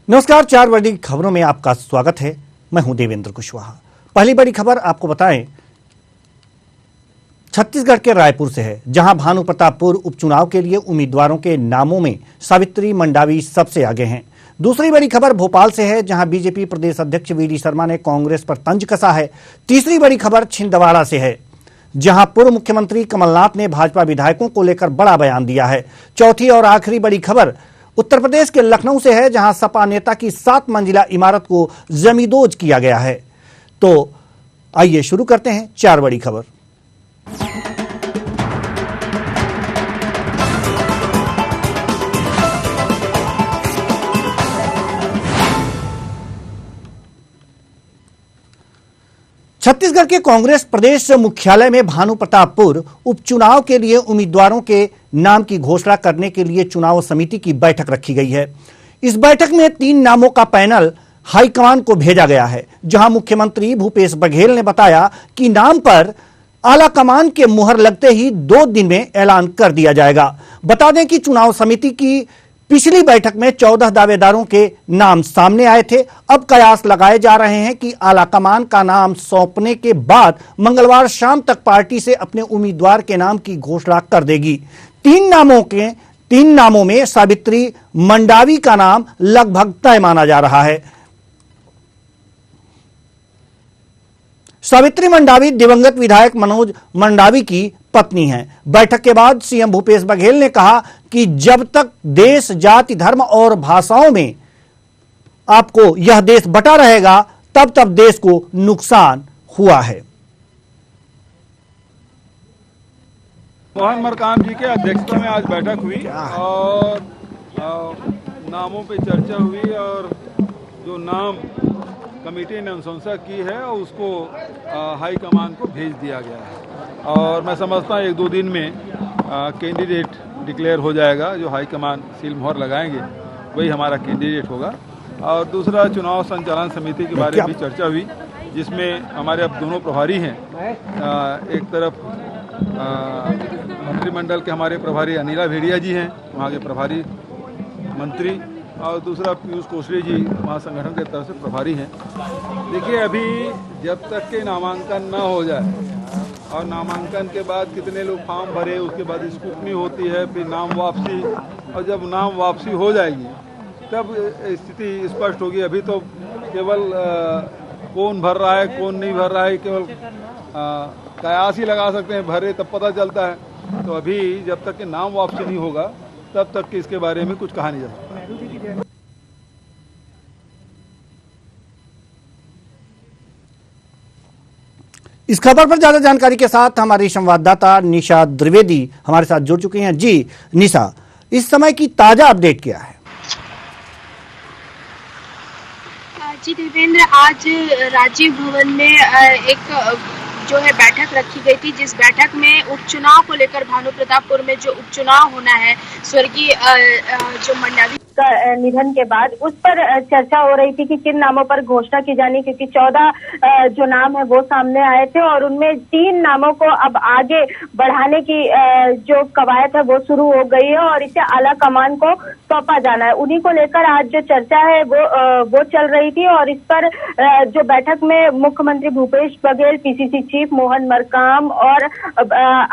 नमस्कार, 4 बड़ी खबरों में आपका स्वागत है। मैं हूं देवेंद्र कुशवाहा। पहली बड़ी खबर आपको बताएं, छत्तीसगढ़ के रायपुर से है, जहां भानु प्रतापपुर उपचुनाव के लिए उम्मीदवारों के नामों में सावित्री मंडावी सबसे आगे हैं। दूसरी बड़ी खबर भोपाल से है, जहां बीजेपी प्रदेश अध्यक्ष वी डी शर्मा ने कांग्रेस पर तंज कसा है। तीसरी बड़ी खबर छिंदवाड़ा से है, जहां पूर्व मुख्यमंत्री कमलनाथ ने भाजपा विधायकों को लेकर बड़ा बयान दिया है। चौथी और आखिरी बड़ी खबर उत्तर प्रदेश के लखनऊ से है, जहां सपा नेता की 7 मंजिला इमारत को जमींदोज किया गया है। तो आइए शुरू करते हैं 4 बड़ी खबर। छत्तीसगढ़ के कांग्रेस प्रदेश मुख्यालय में भानु प्रतापपुर उपचुनाव के लिए उम्मीदवारों के नाम की घोषणा करने के लिए चुनाव समिति की बैठक रखी गई है। इस बैठक में 3 नामों का पैनल हाईकमान को भेजा गया है, जहां मुख्यमंत्री भूपेश बघेल ने बताया कि नाम पर आला कमान के मुहर लगते ही 2 दिन में ऐलान कर दिया जाएगा। बता दें कि चुनाव समिति की पिछली बैठक में 14 दावेदारों के नाम सामने आए थे। अब कयास लगाए जा रहे हैं कि आलाकमान का नाम सौंपने के बाद मंगलवार शाम तक पार्टी से अपने उम्मीदवार के नाम की घोषणा कर देगी। 3 नामों में सावित्री मंडावी का नाम लगभग तय माना जा रहा है। सावित्री मंडावी दिवंगत विधायक मनोज मंडावी की पत्नी हैं। बैठक के बाद सीएम भूपेश बघेल ने कहा कि जब तक देश, जाति, धर्म और भाषाओं में आपको यह देश बटा रहेगा, तब तक देश को नुकसान हुआ है। मोहन मरकाम जी के अध्यक्षता में आज बैठक हुई और नामों पे चर्चा हुई और जो नाम कमेटी ने अनुशंसा की है उसको हाई कमान को भेज दिया गया है और मैं समझता हूँ 1-2 दिन में कैंडिडेट डिक्लेयर हो जाएगा। जो हाई कमान सील मोहर लगाएंगे वही हमारा कैंडिडेट होगा। और दूसरा, चुनाव संचालन समिति के बारे में भी चर्चा हुई, जिसमें हमारे अब दोनों प्रभारी हैं। एक तरफ मंत्रिमंडल के हमारे प्रभारी अनिला भेड़िया जी हैं, वहाँ के प्रभारी मंत्री, और दूसरा पीयूष कोश्री जी वहाँ संगठन के तरफ से प्रभारी हैं। देखिए, अभी जब तक के नामांकन न हो जाए और नामांकन के बाद कितने लोग फॉर्म भरे, उसके बाद स्क्रूटनी होती है, फिर नाम वापसी, और जब नाम वापसी हो जाएगी तब स्थिति स्पष्ट होगी। अभी तो केवल कौन भर रहा है कौन नहीं भर रहा है केवल कयास ही लगा सकते हैं, भरे तब पता चलता है। तो अभी जब तक कि नाम वापसी नहीं होगा तब तक कि इसके बारे में कुछ कहा नहीं जा सकता। इस खबर पर ज्यादा जानकारी के साथ हमारी संवाददाता निशा द्विवेदी हमारे साथ जुड़ चुकी हैं। जी निशा, इस समय की ताजा अपडेट क्या है? जी देवेंद्र, आज राजीव भवन में एक जो है बैठक रखी गई थी, जिस बैठक में उपचुनाव को लेकर भानु प्रतापपुर में जो उपचुनाव होना है स्वर्गीय जो मंडावी का निधन के बाद, उस पर चर्चा हो रही थी कि किन नामों पर घोषणा की जानी, क्योंकि 14 जो नाम है वो सामने आए थे और उनमें 3 नामों को अब आगे बढ़ाने की जो कवायद है वो शुरू हो गई है और इसे आला कमान को सौंपा जाना है। उन्हीं को लेकर आज जो चर्चा है वो चल रही थी और इस पर जो बैठक में मुख्यमंत्री भूपेश बघेल, पीसीसी चीफ मोहन मरकाम और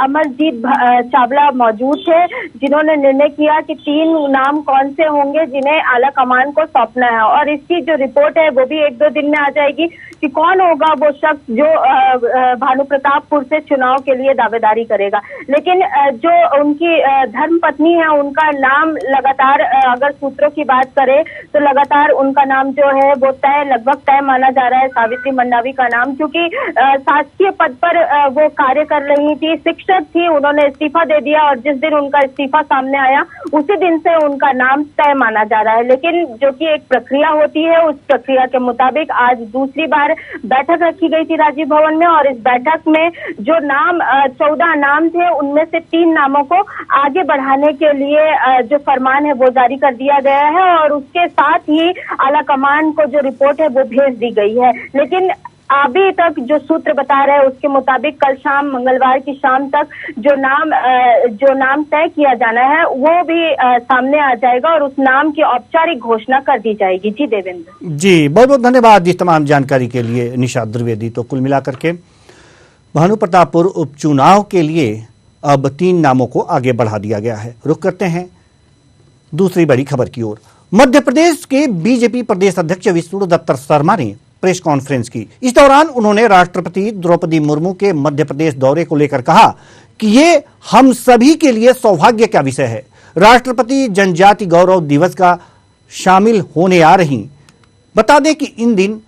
अमरजीत चावला मौजूद थे, जिन्होंने निर्णय किया कि 3 नाम कौन से होंगे जिन्हें आला कमान को सौंपना है। और इसकी जो रिपोर्ट है वो भी 1-2 दिन में आ जाएगी कि कौन होगा वो शख्स जो भानु प्रतापपुर से चुनाव के लिए दावेदारी करेगा। लेकिन जो उनकी धर्मपत्नी है, उनका नाम लगातार, अगर सूत्रों की बात करें तो लगातार उनका नाम जो है वो लगभग तय माना जा रहा है, सावित्री मंडावी का नाम, क्योंकि शासकीय पद पर वो कार्य कर रही थी, शिक्षक थी, उन्होंने इस्तीफा दे दिया और जिस दिन उनका इस्तीफा सामने आया उसी दिन से उनका नाम तय माना जा रहा है। लेकिन जो कि एक प्रक्रिया होती है, उस प्रक्रिया के मुताबिक आज दूसरी बार बैठक रखी गई थी राजीव भवन में और इस बैठक में जो नाम 14 नाम थे उनमें से 3 नामों को आगे बढ़ाने के लिए जो फरमान है वो जारी कर दिया गया है और उसके साथ ही आला कमान को जो रिपोर्ट है वो भेज दी गई है। लेकिन अभी तक जो सूत्र बता रहे हैं उसके मुताबिक कल शाम, मंगलवार की शाम तक जो नाम तय किया जाना है वो भी सामने आ जाएगा और उस नाम की औपचारिक घोषणा कर दी जाएगी। जी देवेंद्र जी, बहुत बहुत धन्यवाद इस तमाम जानकारी के लिए निशा द्विवेदी। तो कुल मिलाकर के भानुप्रतापपुर उपचुनाव के लिए अब 3 नामों को आगे बढ़ा दिया गया है। रुख करते हैं दूसरी बड़ी खबर की ओर। मध्य प्रदेश के बीजेपी प्रदेश अध्यक्ष विष्णुदत्त शर्मा ने प्रेस कॉन्फ्रेंस की। इस दौरान उन्होंने राष्ट्रपति द्रौपदी मुर्मू के मध्य प्रदेश दौरे को लेकर कहा कि ये हम सभी के लिए सौभाग्य का विषय है। राष्ट्रपति जनजाति गौरव दिवस का शामिल होने आ रही। बता दें कि इन दिन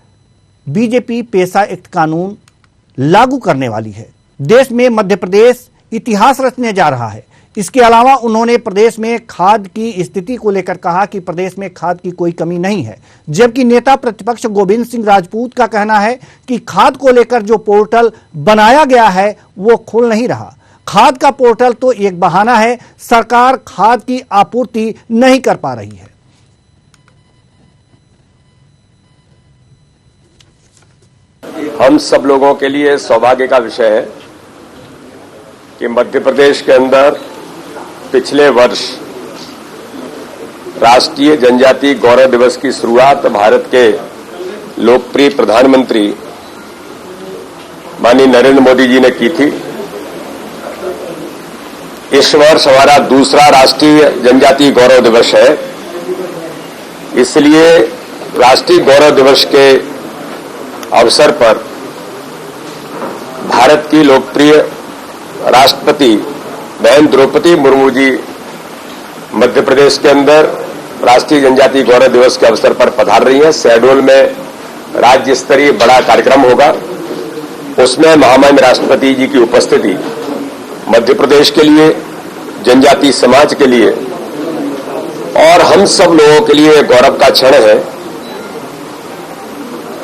बीजेपी पेशा एक्ट कानून लागू करने वाली है। देश में मध्य प्रदेश इतिहास रचने जा रहा है। इसके अलावा उन्होंने प्रदेश में खाद की स्थिति को लेकर कहा कि प्रदेश में खाद की कोई कमी नहीं है, जबकि नेता प्रतिपक्ष गोविंद सिंह राजपूत का कहना है कि खाद को लेकर जो पोर्टल बनाया गया है वो खुल नहीं रहा। खाद का पोर्टल तो एक बहाना है, सरकार खाद की आपूर्ति नहीं कर पा रही है। हम सब लोगों के लिए सौभाग्य का विषय है कि मध्य प्रदेश के अंदर पिछले वर्ष राष्ट्रीय जनजाति गौरव दिवस की शुरुआत भारत के लोकप्रिय प्रधानमंत्री माननीय नरेंद्र मोदी जी ने की थी। इस वर्ष हमारा दूसरा राष्ट्रीय जनजाति गौरव दिवस है, इसलिए राष्ट्रीय गौरव दिवस के अवसर पर भारत की लोकप्रिय राष्ट्रपति बहन द्रौपदी मुर्मू जी मध्य प्रदेश के अंदर राष्ट्रीय जनजाति गौरव दिवस के अवसर पर पधार रही हैं। शहडोल में राज्य स्तरीय बड़ा कार्यक्रम होगा, उसमें महामहिम राष्ट्रपति जी की उपस्थिति मध्य प्रदेश के लिए, जनजाति समाज के लिए और हम सब लोगों के लिए गौरव का क्षण है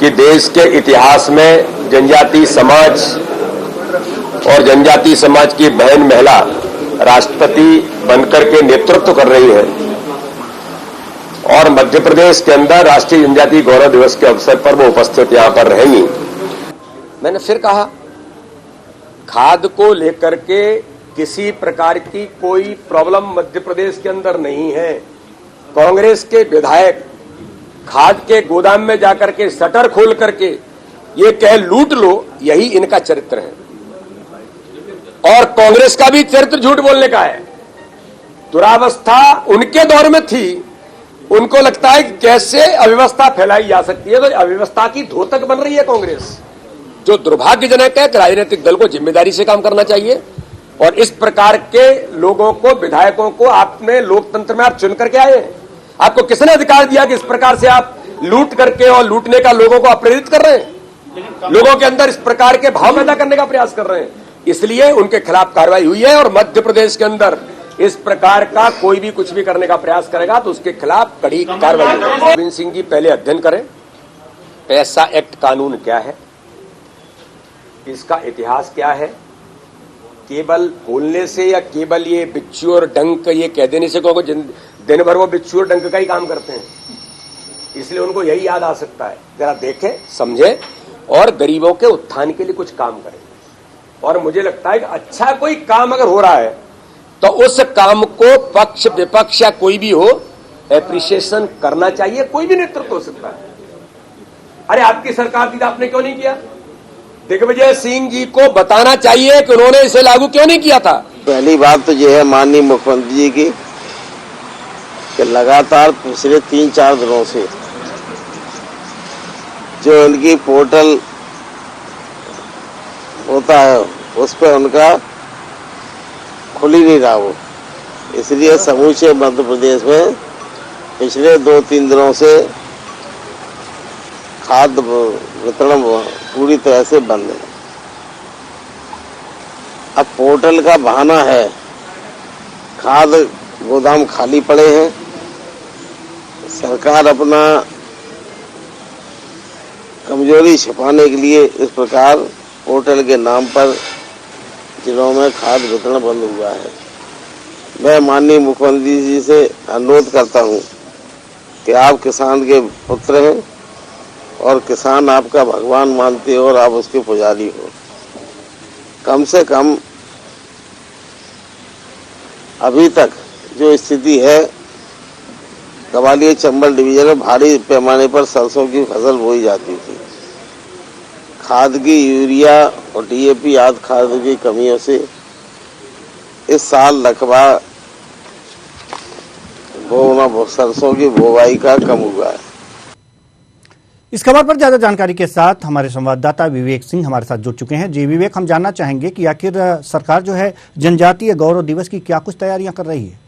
कि देश के इतिहास में जनजाति समाज और जनजाति समाज की बहन महिला राष्ट्रपति बनकर के नेतृत्व कर रही है और मध्य प्रदेश के अंदर राष्ट्रीय जनजाति गौरव दिवस के अवसर पर वो उपस्थित यहां पर रहेंगी। मैंने फिर कहा, खाद को लेकर के किसी प्रकार की कोई प्रॉब्लम मध्य प्रदेश के अंदर नहीं है। कांग्रेस के विधायक खाद के गोदाम में जाकर के शटर खोल करके ये कह लूट लो, यही इनका चरित्र है और कांग्रेस का भी चरित्र झूठ बोलने का है। दुरावस्था उनके दौर में थी, उनको लगता है कि कैसे अव्यवस्था फैलाई जा सकती है, तो अव्यवस्था की धोतक बन रही है कांग्रेस, जो दुर्भाग्यजनक है कि राजनीतिक दल को जिम्मेदारी से काम करना चाहिए और इस प्रकार के लोगों को, विधायकों को आपने लोकतंत्र में आप चुन करके आए हैं। आपको किसने अधिकार दिया कि इस प्रकार से आप लूट करके और लूटने का लोगों को प्रेरित कर रहे हैं, लोगों के अंदर इस प्रकार के भाव पैदा करने का प्रयास कर रहे हैं। इसलिए उनके खिलाफ कार्रवाई हुई है और मध्य प्रदेश के अंदर इस प्रकार का कोई भी कुछ भी करने का प्रयास करेगा तो उसके खिलाफ कड़ी कार्रवाई होगी। गोविंद सिंह जी पहले अध्ययन करें, पैसा एक्ट कानून क्या है, इसका इतिहास क्या है। केवल बोलने से या केवल ये बिच्छू और डंक ये कह देने से क्योंकि दिन भर वो बिच्छू और डंक का ही काम करते हैं, इसलिए उनको यही याद आ सकता है। जरा देखें, समझें और गरीबों के उत्थान के लिए कुछ काम करें। और मुझे लगता है कि अच्छा कोई काम अगर हो रहा है तो उस काम को पक्ष विपक्ष या कोई भी हो एप्रिसिएशन करना चाहिए। कोई भी नेतृत्व हो सकता है। अरे आपकी सरकार थी, आपने क्यों नहीं किया? दिग्विजय सिंह जी को बताना चाहिए कि उन्होंने इसे लागू क्यों नहीं किया था। पहली बात तो यह है माननीय मुख्यमंत्री जी की कि लगातार पिछले 3-4 दिनों से जो उनकी पोर्टल होता है उस पर उनका खुल ही नहीं रहा वो, इसलिए समूचे मध्य प्रदेश में पिछले 2-3 दिनों से खाद्य वितरण पूरी तरह से बंद है। अब पोर्टल का बहाना है, खाद्य गोदाम खाली पड़े हैं, सरकार अपना कमजोरी छिपाने के लिए इस प्रकार पोर्टल के नाम पर जिलों में खाद्य वितरण बंद हुआ है। मैं माननीय मुख्यमंत्री जी से अनुरोध करता हूं कि आप किसान के पुत्र हैं और किसान आपका भगवान मानते हो और आप उसके पुजारी हो। कम से कम अभी तक जो स्थिति है, ग्वालियर चंबल डिवीजन में भारी पैमाने पर सरसों की फसल बोई जाती थी। खाद की यूरिया और डीएपी आदि खाद की कमियों से इस साल रकबा सरसों की बुवाई का कम हुआ है। इस खबर पर ज्यादा जानकारी के साथ हमारे संवाददाता विवेक सिंह हमारे साथ जुड़ चुके हैं। जी विवेक, हम जानना चाहेंगे कि आखिर सरकार जो है जनजातीय गौरव दिवस की क्या कुछ तैयारियां कर रही है?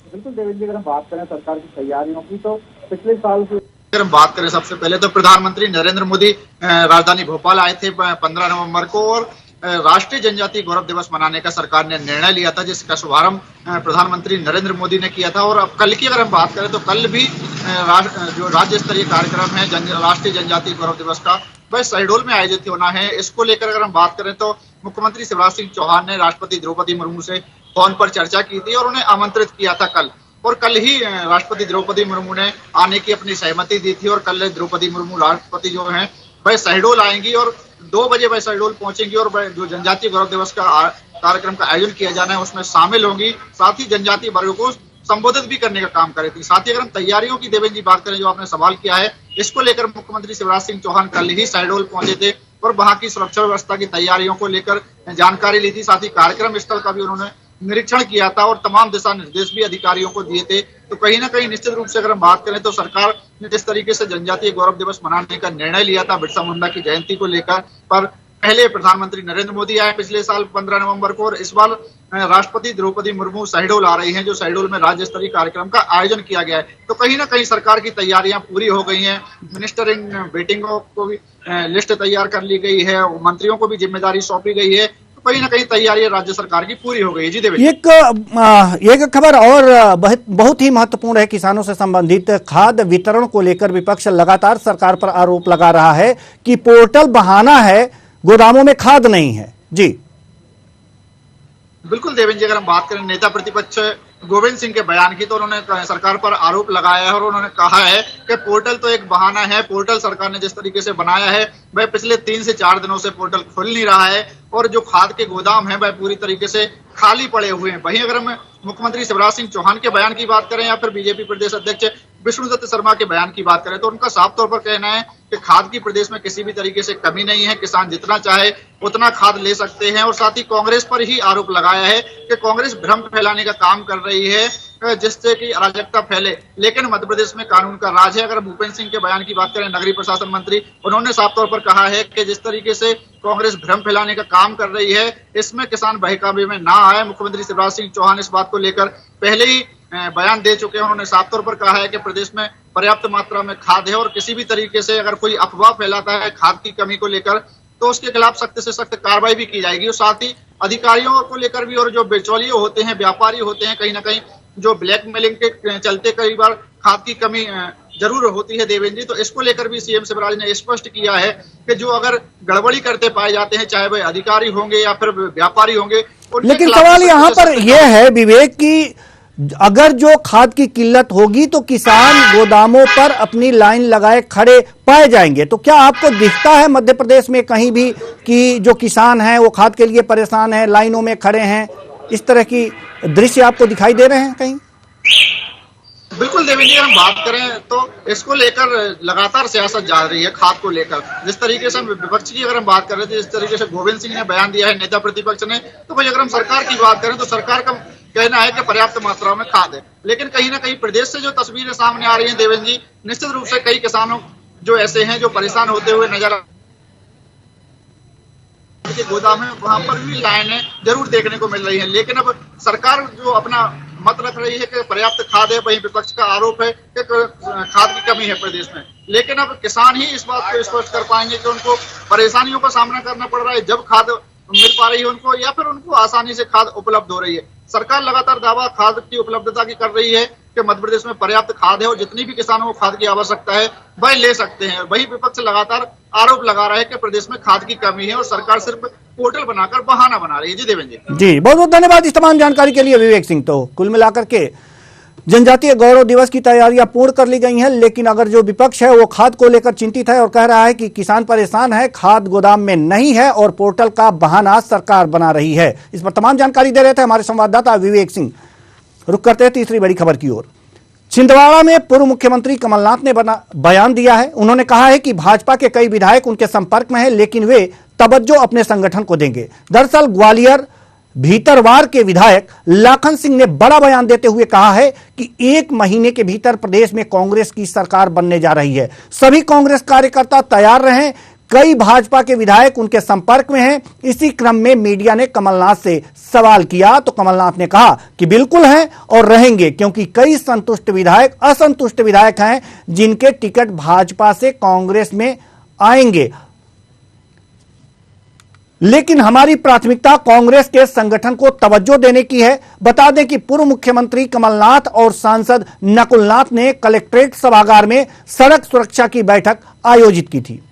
बिल्कुल देवेंद्र जी, अगर हम बात करें सरकार की तैयारियों की तो पिछले साल की अगर हम बात करें, सबसे पहले तो प्रधानमंत्री नरेंद्र मोदी राजधानी भोपाल आए थे 15 नवंबर को और राष्ट्रीय जनजातीय गौरव दिवस मनाने का सरकार ने निर्णय लिया था, जिसका शुभारंभ प्रधानमंत्री नरेंद्र मोदी ने किया था। और अब कल की अगर हम बात करें तो कल भी जो राज्य स्तरीय कार्यक्रम है राष्ट्रीय जनजातीय गौरव दिवस का, वह शहडोल में आयोजित होना है। इसको लेकर अगर हम बात करें तो मुख्यमंत्री शिवराज सिंह चौहान ने राष्ट्रपति द्रौपदी मुर्मू से फोन पर चर्चा की थी और उन्हें आमंत्रित किया था कल, और कल ही राष्ट्रपति द्रौपदी मुर्मू ने आने की अपनी सहमति दी थी। और कल द्रौपदी मुर्मू राष्ट्रपति जो हैं वह शहडोल आएंगी और 2 बजे वह शहडोल पहुंचेंगी और जो जनजातीय गौरव दिवस का कार्यक्रम का आयोजन किया जाना है उसमें शामिल होंगी। साथ ही जनजातीय वर्ग को संबोधित भी करने का काम करे थी। साथ ही अगर हम तैयारियों की देवेंद्र जी बात करें, जो आपने सवाल किया है, इसको लेकर मुख्यमंत्री शिवराज सिंह चौहान कल ही शहडोल पहुंचे थे और वहां की सुरक्षा व्यवस्था की तैयारियों को लेकर जानकारी ली थी। साथ ही कार्यक्रम स्थल का भी उन्होंने निरीक्षण किया था और तमाम दिशा निर्देश भी अधिकारियों को दिए थे। तो कहीं ना कहीं निश्चित रूप से अगर हम बात करें तो सरकार ने जिस तरीके से जनजातीय गौरव दिवस मनाने का निर्णय लिया था बिरसा मुंडा की जयंती को लेकर, पर पहले प्रधानमंत्री नरेंद्र मोदी आए पिछले साल 15 नवंबर को और इस बार राष्ट्रपति द्रौपदी मुर्मू शहडोल आ रही हैं, जो शहडोल में राज्य स्तरीय कार्यक्रम का आयोजन किया गया है। तो कहीं ना कहीं सरकार की तैयारियां पूरी हो गई हैं। मिनिस्टर इन वेटिंग को भी लिस्ट तैयार कर ली गई है, मंत्रियों को भी जिम्मेदारी सौंपी गई है। तो कहीं ना कहीं तैयारियां राज्य सरकार की पूरी हो गई है। जी देवेंद्र, एक खबर और बहुत ही महत्वपूर्ण है किसानों से संबंधित। खाद वितरण को लेकर विपक्ष लगातार सरकार पर आरोप लगा रहा है कि पोर्टल बहाना है, गोदामों में खाद नहीं है। जी बिल्कुल देवेंद्र जी, अगर हम बात करें नेता प्रतिपक्ष गोविंद सिंह के बयान की, तो उन्होंने सरकार पर आरोप लगाया है और उन्होंने कहा है कि पोर्टल तो एक बहाना है। पोर्टल सरकार ने जिस तरीके से बनाया है वह पिछले 3 से 4 दिनों से पोर्टल खुल नहीं रहा है और जो खाद के गोदाम है वह पूरी तरीके से खाली पड़े हुए हैं। वहीं अगर हम मुख्यमंत्री शिवराज सिंह चौहान के बयान की बात करें या फिर बीजेपी प्रदेश अध्यक्ष विष्णुदत्त शर्मा के बयान की बात करें, तो उनका साफ तौर पर कहना है कि खाद की प्रदेश में किसी भी तरीके से कमी नहीं है, किसान जितना चाहे उतना खाद ले सकते हैं। और साथ ही कांग्रेस पर ही आरोप लगाया है कि कांग्रेस भ्रम फैलाने का काम कर रही है जिससे कि अराजकता फैले, लेकिन मध्य प्रदेश में कानून का राज है। अगर भूपेंद्र सिंह के बयान की बात करें, नगरीय प्रशासन मंत्री, उन्होंने साफ तौर पर कहा है कि जिस तरीके से कांग्रेस भ्रम फैलाने का काम कर रही है इसमें किसान बहकावे में ना आए। मुख्यमंत्री शिवराज सिंह चौहान इस बात को लेकर पहले ही बयान दे चुके हैं। उन्होंने साफ तौर पर कहा है कि प्रदेश में पर्याप्त मात्रा में खाद है और किसी भी तरीके से अगर कोई अफवाह फैलाता है खाद की कमी को लेकर तो उसके खिलाफ सख्त से सख्त कार्रवाई भी की जाएगी। और साथ ही अधिकारियों को लेकर भी, और जो बिचौलिए होते हैं, व्यापारी होते हैं, कहीं ना कहीं जो ब्लैकमेलिंग के चलते कई बार खाद की कमी जरूर होती है देवेंद्र जी, तो इसको लेकर भी सीएम शिवराज ने स्पष्ट किया है कि जो अगर गड़बड़ी करते पाए जाते हैं, चाहे वह अधिकारी होंगे या फिर व्यापारी होंगे। लेकिन सवाल यहाँ पर यह है विवेक कि अगर जो खाद की किल्लत होगी तो किसान गोदामों पर अपनी लाइन लगाए खड़े पाए जाएंगे। तो क्या आपको दिखता है मध्य प्रदेश में कहीं भी कि जो किसान हैं वो खाद के लिए परेशान हैं, लाइनों में खड़े हैं, इस तरह की दृश्य आपको दिखाई दे रहे हैं कहीं? बिल्कुल देवेंद्र जी, हम बात करें तो इसको लेकर लगातार सियासत जारी है। खाद को लेकर जिस तरीके से विपक्ष की अगर हम बात कर रहे थे, जिस तरीके से गोविंद सिंह ने बयान दिया है नेता प्रतिपक्ष ने, तो भाई अगर हम सरकार की बात करें तो सरकार का कहना है कि पर्याप्त मात्रा में खाद है, लेकिन कहीं ना कहीं प्रदेश से जो तस्वीरें सामने आ रही हैं देवेंद्र जी, निश्चित रूप से कई किसानों जो ऐसे हैं जो परेशान होते हुए नजर के गोदाम है, वहां पर भी लाइनें जरूर देखने को मिल रही है। लेकिन अब सरकार जो अपना मत रख रही है कि पर्याप्त खाद है, वहीं विपक्ष का आरोप है कि खाद की कमी है प्रदेश में। लेकिन अब किसान ही इस बात को स्पष्ट कर पाएंगे कि उनको परेशानियों का सामना करना पड़ रहा है जब खाद मिल पा रही है उनको, या फिर उनको आसानी से खाद उपलब्ध हो रही है। सरकार लगातार दावा खाद की उपलब्धता की कर रही है कि मध्य प्रदेश में पर्याप्त खाद है और जितनी भी किसानों को खाद की आवश्यकता है वह ले सकते हैं। वही विपक्ष लगातार आरोप लगा रहा है कि प्रदेश में खाद की कमी है और सरकार सिर्फ पोर्टल बनाकर बहाना बना रही है। जी देवेंद्र जी, बहुत बहुत धन्यवाद इस तमाम जानकारी के लिए विवेक सिंह। तो कुल मिलाकर के जनजातीय गौरव दिवस की तैयारियां पूर्ण कर ली गई हैं, लेकिन अगर जो विपक्ष है वो खाद को लेकर चिंतित है और कह रहा है कि किसान परेशान है, खाद गोदाम में नहीं है और पोर्टल का बहाना सरकार बना रही है। इस पर तमाम जानकारी दे रहे थे हमारे संवाददाता विवेक सिंह। रुक करते हैं तीसरी बड़ी खबर की ओर। छिंदवाड़ा में पूर्व मुख्यमंत्री कमलनाथ ने बयान दिया है। उन्होंने कहा है कि भाजपा के कई विधायक उनके संपर्क में हैं, लेकिन वे तवज्जो अपने संगठन को देंगे। दरअसल ग्वालियर भीतरवार के विधायक लाखन सिंह ने बड़ा बयान देते हुए कहा है कि 1 महीने के भीतर प्रदेश में कांग्रेस की सरकार बनने जा रही है। सभी कांग्रेस कार्यकर्ता तैयार रहें। कई भाजपा के विधायक उनके संपर्क में हैं। इसी क्रम में मीडिया ने कमलनाथ से सवाल किया तो कमलनाथ ने कहा कि बिल्कुल हैं और रहेंगे, क्योंकि कई संतुष्ट विधायक असंतुष्ट विधायक हैं जिनके टिकट भाजपा से कांग्रेस में आएंगे, लेकिन हमारी प्राथमिकता कांग्रेस के संगठन को तवज्जो देने की है। बता दें कि पूर्व मुख्यमंत्री कमलनाथ और सांसद नकुलनाथ ने कलेक्ट्रेट सभागार में सड़क सुरक्षा की बैठक आयोजित की थी।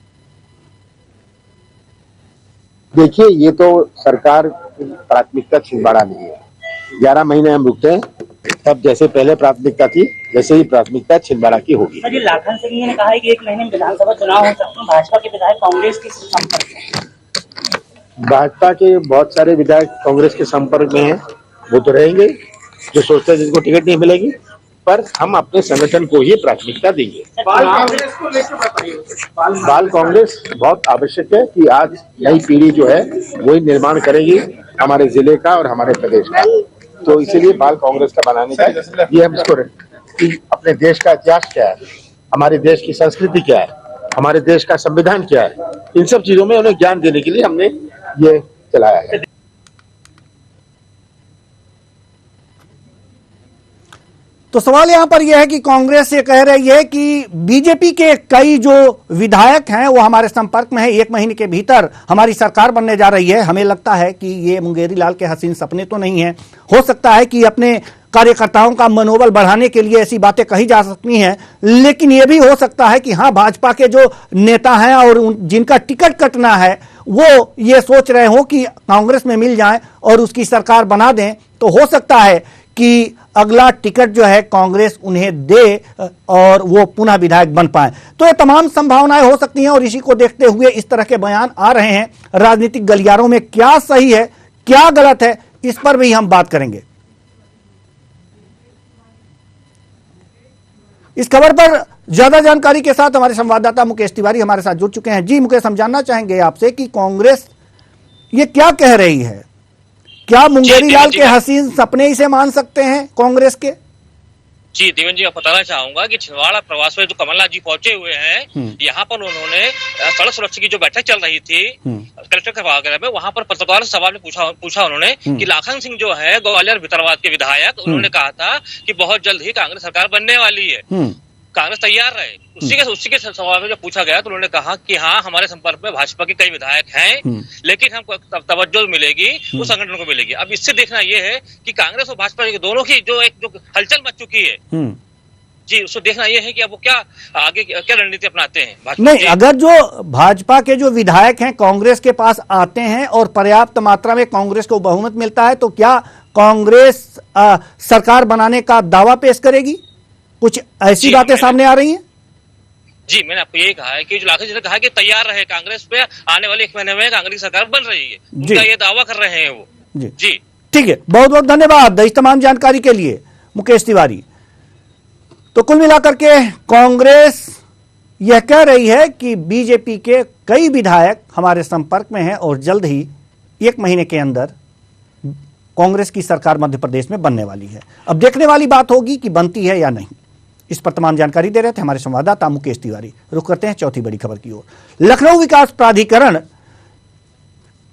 देखिए, ये तो सरकार की प्राथमिकता छिंदवाड़ा नहीं है। 11 महीने हम रुकते हैं, तब जैसे पहले प्राथमिकता थी वैसे ही प्राथमिकता छिंदवाड़ा की होगी। जी, लाखन सिंह ने कहा है कि 1 महीने में विधानसभा चुनाव हो सकते हैं। भाजपा के विधायक कांग्रेस के संपर्क में, भाजपा के बहुत सारे विधायक कांग्रेस के संपर्क में हैं, वो तो रहेंगे जो सोचते हैं जिनको टिकट नहीं मिलेगी, पर हम अपने संगठन को ही प्राथमिकता देंगे। बाल कांग्रेस बहुत आवश्यक है कि आज नई पीढ़ी जो है वही निर्माण करेगी हमारे जिले का और हमारे प्रदेश का। तो इसीलिए बाल कांग्रेस का बनाने का ये हम इसको कि अपने देश का इतिहास क्या है, हमारे देश की संस्कृति क्या है, हमारे देश का संविधान क्या है, इन सब चीजों में उन्हें ज्ञान देने के लिए हमने ये चलाया है। तो सवाल यहां पर यह है कि कांग्रेस ये कह रही है कि बीजेपी के कई जो विधायक हैं वो हमारे संपर्क में है, 1 महीने के भीतर हमारी सरकार बनने जा रही है। हमें लगता है कि ये मुंगेरी लाल के हसीन सपने तो नहीं है। हो सकता है कि अपने कार्यकर्ताओं का मनोबल बढ़ाने के लिए ऐसी बातें कही जा सकती हैं, लेकिन यह भी हो सकता है कि हाँ, भाजपा के जो नेता हैं और जिनका टिकट कटना है वो ये सोच रहे हो कि कांग्रेस में मिल जाएं और उसकी सरकार बना दें, तो हो सकता है कि अगला टिकट जो है कांग्रेस उन्हें दे और वो पुनः विधायक बन पाए। तो ये तमाम संभावनाएं हो सकती हैं और इसी को देखते हुए इस तरह के बयान आ रहे हैं। राजनीतिक गलियारों में क्या सही है, क्या गलत है, इस पर भी हम बात करेंगे। इस खबर पर ज्यादा जानकारी के साथ हमारे संवाददाता मुकेश तिवारी हमारे साथ जुड़ चुके हैं। जी मुकेश, हम जानना चाहेंगे आपसे कि कांग्रेस ये क्या कह रही है? क्या मुंगेरी लाल के हसीन सपने इसे मान सकते हैं कांग्रेस के? जी देवेंद्र जी, मैं बताना चाहूंगा कि छिंदवाड़ा प्रवास में जो कमलनाथ जी पहुंचे हुए हैं, यहाँ पर उन्होंने सड़क सुरक्षा की जो बैठक चल रही थी कलेक्टर सभागार में, वहां पर पत्रकारों से सवाल में पूछा उन्होंने कि लाखन सिंह जो है ग्वालियर भितरवाद के विधायक, उन्होंने कहा था कि बहुत जल्द ही कांग्रेस सरकार बनने वाली है, कांग्रेस तैयार रहे। उसी के सवाल में जब पूछा गया तो उन्होंने कहा कि हाँ, हमारे संपर्क में भाजपा के कई विधायक हैं, लेकिन हमको तवज्जो मिलेगी उस संगठन को मिलेगी। अब इससे देखना यह है कि कांग्रेस और भाजपा दोनों की जो हलचल मच चुकी है जी, उसको देखना यह है कि अब वो क्या आगे क्या रणनीति अपनाते हैं। नहीं, अगर जो भाजपा के जो विधायक हैं कांग्रेस के पास आते हैं और पर्याप्त मात्रा में कांग्रेस को बहुमत मिलता है, तो क्या कांग्रेस सरकार बनाने का दावा पेश करेगी? कुछ ऐसी बातें सामने आ रही हैं? जी, मैंने आपको ये कहा है कि जो लाखन जी ने कहा कि तैयार रहे, कांग्रेस पे आने वाले 1 महीने में कांग्रेस की सरकार बन रही है, उनका ये दावा कर रहे हैं वो। जी ठीक है, बहुत बहुत धन्यवाद इस तमाम जानकारी के लिए मुकेश तिवारी। तो कुल मिलाकर के कांग्रेस यह कह रही है कि बीजेपी के कई विधायक हमारे संपर्क में हैं और जल्द ही 1 महीने के अंदर कांग्रेस की सरकार मध्य प्रदेश में बनने वाली है। अब देखने वाली बात होगी कि बनती है या नहीं। इस पर तमाम जानकारी दे रहे थे हमारे संवाददाता मुकेश तिवारी। रुक करते हैं चौथी बड़ी खबर की ओर। लखनऊ विकास प्राधिकरण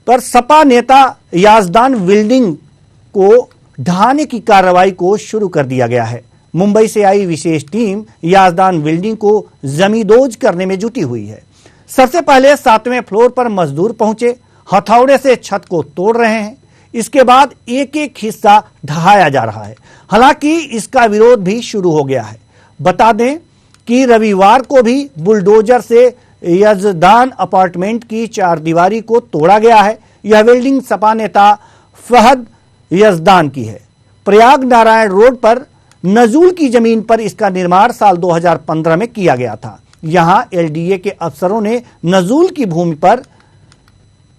पर सपा नेता याजदान बिल्डिंग को ढहाने की कार्रवाई को शुरू कर दिया गया है। मुंबई से आई विशेष टीम याजदान बिल्डिंग को जमींदोज करने में जुटी हुई है। सबसे पहले 7वें फ्लोर पर मजदूर पहुंचे, हथौड़े से छत को तोड़ रहे हैं। इसके बाद एक एक हिस्सा ढहाया जा रहा है। हालांकि इसका विरोध भी शुरू हो गया है। बता दें कि रविवार को भी बुलडोजर से यजदान अपार्टमेंट की 4 दीवारी को तोड़ा गया है। यह बिल्डिंग सपा नेता फहद यजदान की है। प्रयाग नारायण रोड पर नजूल की जमीन पर इसका निर्माण साल 2015 में किया गया था। यहां एलडीए के अफसरों ने नजूल की भूमि पर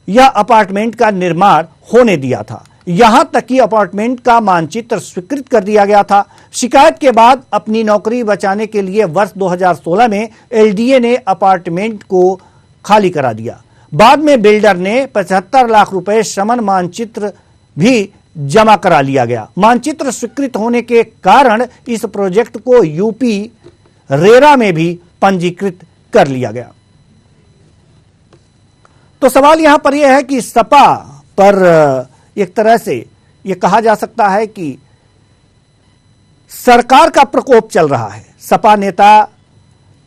यह अपार्टमेंट का निर्माण होने दिया था। यहां तक कि अपार्टमेंट का मानचित्र स्वीकृत कर दिया गया था। शिकायत के बाद अपनी नौकरी बचाने के लिए वर्ष 2016 में एलडीए ने अपार्टमेंट को खाली करा दिया। बाद में बिल्डर ने 75 लाख रुपए शमन मानचित्र भी जमा करा लिया गया। मानचित्र स्वीकृत होने के कारण इस प्रोजेक्ट को यूपी रेरा में भी पंजीकृत कर लिया गया। तो सवाल यहां पर यह है कि सपा पर एक तरह से यह कहा जा सकता है कि सरकार का प्रकोप चल रहा है। सपा नेता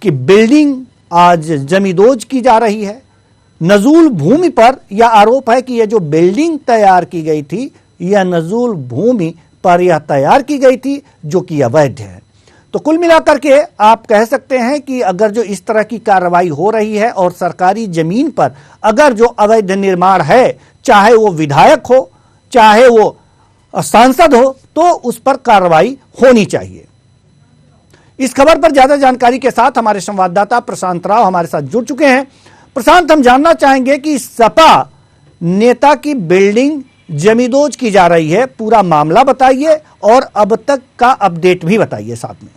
की बिल्डिंग आज जमींदोज की जा रही है। नजूल भूमि पर यह आरोप है कि यह जो बिल्डिंग तैयार की गई थी, यह नजूल भूमि पर यह तैयार की गई थी, जो कि अवैध है। तो कुल मिलाकर के आप कह सकते हैं कि अगर जो इस तरह की कार्रवाई हो रही है और सरकारी जमीन पर अगर जो अवैध निर्माण है, चाहे वो विधायक हो चाहे वो सांसद हो, तो उस पर कार्रवाई होनी चाहिए। इस खबर पर ज्यादा जानकारी के साथ हमारे संवाददाता प्रशांत राव हमारे साथ जुड़ चुके हैं। प्रशांत, हम जानना चाहेंगे कि सपा नेता की बिल्डिंग जमींदोज की जा रही है, पूरा मामला बताइए और अब तक का अपडेट भी बताइए साथ में।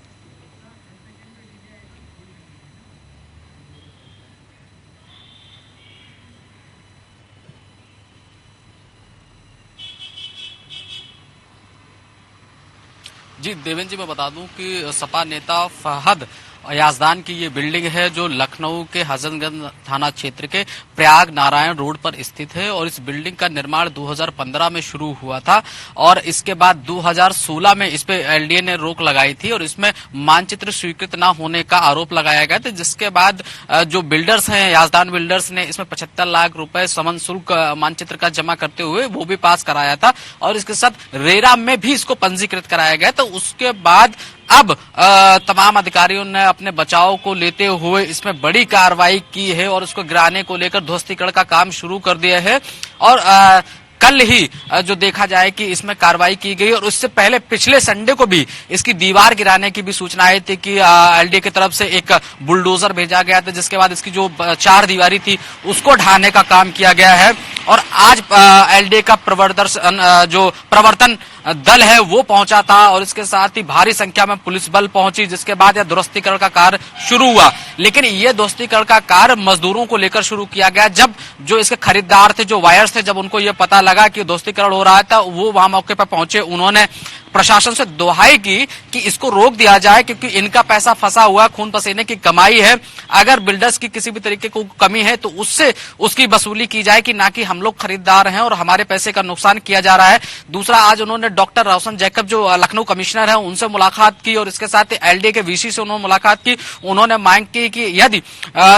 जी देवेंद्र जी, मैं बता दूं कि सपा नेता फहद याजदान की ये बिल्डिंग है जो लखनऊ के हजरतगंज थाना क्षेत्र के प्रयाग नारायण रोड पर स्थित है और इस बिल्डिंग का निर्माण 2015 में शुरू हुआ था और इसके बाद 2016 में इस पे एलडीए ने रोक लगाई थी और इसमें मानचित्र स्वीकृत न होने का आरोप लगाया गया था, जिसके बाद जो बिल्डर्स हैं, याजदान बिल्डर्स ने इसमें 75 लाख रुपए समन शुल्क मानचित्र का जमा करते हुए वो भी पास कराया था और इसके साथ रेरा में भी इसको पंजीकृत कराया गया। तो उसके बाद अब तमाम अधिकारियों ने अपने बचाव को लेते हुए इसमें बड़ी कार्रवाई की है और उसको गिराने को लेकर ध्वस्तीकरण का काम शुरू कर दिया है और कल ही जो देखा जाए कि इसमें कार्रवाई की गई और उससे पहले पिछले संडे को भी इसकी दीवार गिराने की भी सूचनाएं थी कि एलडीए की तरफ से एक बुलडोजर भेजा गया था, जिसके बाद इसकी जो 4 दीवारी थी उसको ढाने का काम किया गया है और आज एलडीए का प्रवर्तन दल है वो पहुंचा था और इसके साथ ही भारी संख्या में पुलिस बल पहुंची, जिसके बाद यह ध्वस्तीकरण का कार्य शुरू हुआ। लेकिन ये ध्वस्तीकरण का कार्य मजदूरों को लेकर शुरू किया गया। जब जो इसके खरीदार थे, जो वायर्स थे, जब उनको ये पता लगा कि ध्वस्तीकरण हो रहा था, वो वहां मौके पर पहुंचे। उन्होंने प्रशासन से दुहाई की कि इसको रोक दिया जाए क्योंकि इनका पैसा फंसा हुआ, खून पसीने की कमाई है। अगर बिल्डर्स की किसी भी तरीके को कमी है तो उससे उसकी वसूली की जाए कि ना कि हम लोग खरीदार हैं और हमारे पैसे का नुकसान किया जा रहा है। दूसरा, आज उन्होंने डॉक्टर रोशन जैकब जो लखनऊ कमिश्नर है उनसे मुलाकात की और इसके साथ एलडीए के वीसी से उन्होंने मुलाकात की। उन्होंने मांग की कि यदि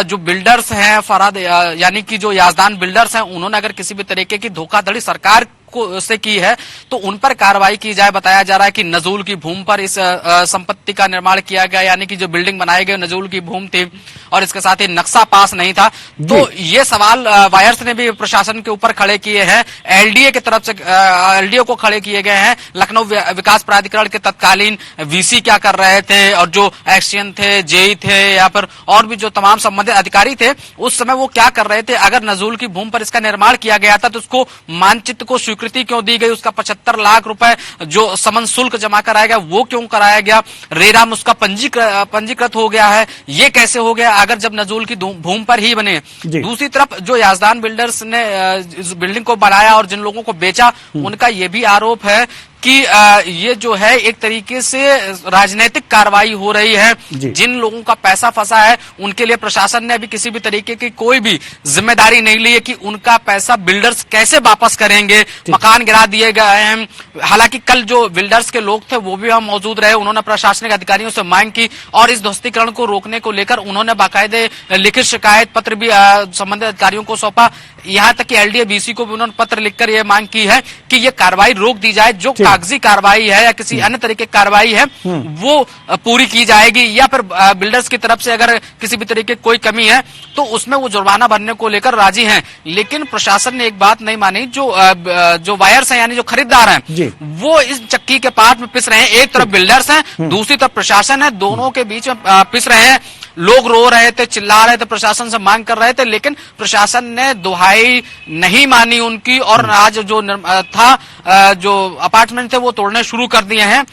जो बिल्डर्स हैं फराद यानी कि जो याजदान बिल्डर्स हैं, उन्होंने अगर किसी भी तरीके की धोखाधड़ी सरकार से की है तो उन पर कार्रवाई की जाए। बताया जा रहा है कि नजूल की भूमि पर इस संपत्ति का निर्माण किया गया, यानी कि जो बिल्डिंग बनाई गई नजूल की भूमि थी और इसके साथ ही नक्शा पास नहीं था। तो ये सवाल वायर्स ने भी प्रशासन के ऊपर खड़े किए हैं, एलडीए की तरफ से एलडीए को खड़े किए गए हैं। लखनऊ विकास प्राधिकरण के तत्कालीन वीसी क्या कर रहे थे और जो एक्सचेंज थे, जेई थे या फिर और भी जो तमाम संबंधित अधिकारी थे, उस समय वो क्या कर रहे थे। अगर नजूल की भूमि पर इसका निर्माण किया गया था तो उसको मानचित्र को स्वीकृति क्यों दी गई, उसका 75 लाख रुपए जो समन शुल्क जमा कराया गया वो क्यों कराया गया, रेरा में उसका पंजीकृत हो गया है, ये कैसे हो गया अगर जब नजूल की भूमि पर ही बने। दूसरी तरफ जो याजदान बिल्डर्स ने इस बिल्डिंग को बनाया और जिन लोगों को बेचा, उनका ये भी आरोप है कि ये जो है एक तरीके से राजनीतिक कार्रवाई हो रही है। जिन लोगों का पैसा फंसा है उनके लिए प्रशासन ने अभी किसी भी तरीके की कोई भी जिम्मेदारी नहीं ली है कि उनका पैसा बिल्डर्स कैसे वापस करेंगे। मकान गिरा दिए गए हैं। हालांकि कल जो बिल्डर्स के लोग थे वो भी वहां मौजूद रहे, उन्होंने प्रशासनिक अधिकारियों से मांग की और इस ध्वस्तीकरण को रोकने को लेकर उन्होंने बाकायदे लिखित शिकायत पत्र भी संबंधित अधिकारियों को सौंपा। यहाँ तक कि एलडीए बीसी को भी उन्होंने पत्र लिखकर यह मांग की है कि ये कार्रवाई रोक दी जाए, जो कागजी कार्रवाई है या किसी अन्य तरीके की कार्रवाई है वो पूरी की जाएगी, या फिर बिल्डर्स की तरफ से अगर किसी भी तरीके की कोई कमी है तो उसमें वो जुर्माना भरने को लेकर राजी हैं। लेकिन प्रशासन ने एक बात नहीं मानी, जो वायर्स हैं यानी जो खरीदार हैं वो इस चक्की के पार्ट में पिस रहे हैं। एक तरफ बिल्डर्स हैं, दूसरी तरफ प्रशासन है, दोनों के बीच में पिस रहे हैं। लोग रो रहे थे, चिल्ला रहे थे, प्रशासन से मांग कर रहे थे, लेकिन प्रशासन ने दुहाई नहीं मानी उनकी और आज जो जो अपार्टमेंट थे वो तोड़ने शुरू कर दिए हैं।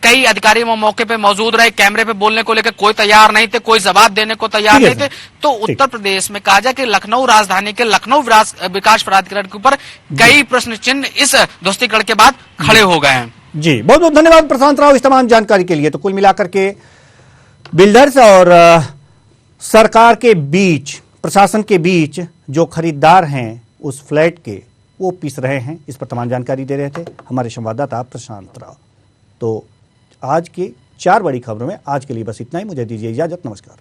कई अधिकारी वो मौके पे मौजूद रहे, कैमरे पे बोलने को लेकर कोई तैयार नहीं थे, कोई जवाब देने को तैयार नहीं थे। तो उत्तर प्रदेश में कहा जाए कि लखनऊ राजधानी के लखनऊ विकास प्राधिकरण के ऊपर कई प्रश्न चिन्ह इस ध्वस्तीकरण के बाद खड़े हो गए हैं। जी, बहुत बहुत धन्यवाद प्रशांत राव इस तमाम जानकारी के लिए। तो कुल मिलाकर के बिल्डर्स और सरकार के बीच, प्रशासन के बीच जो खरीदार हैं उस फ्लैट के, वो पिस रहे हैं। इस पर तमाम जानकारी दे रहे थे हमारे संवाददाता प्रशांत राव। तो आज की 4 बड़ी खबरों में आज के लिए बस इतना ही। मुझे दीजिए इजाजत, नमस्कार।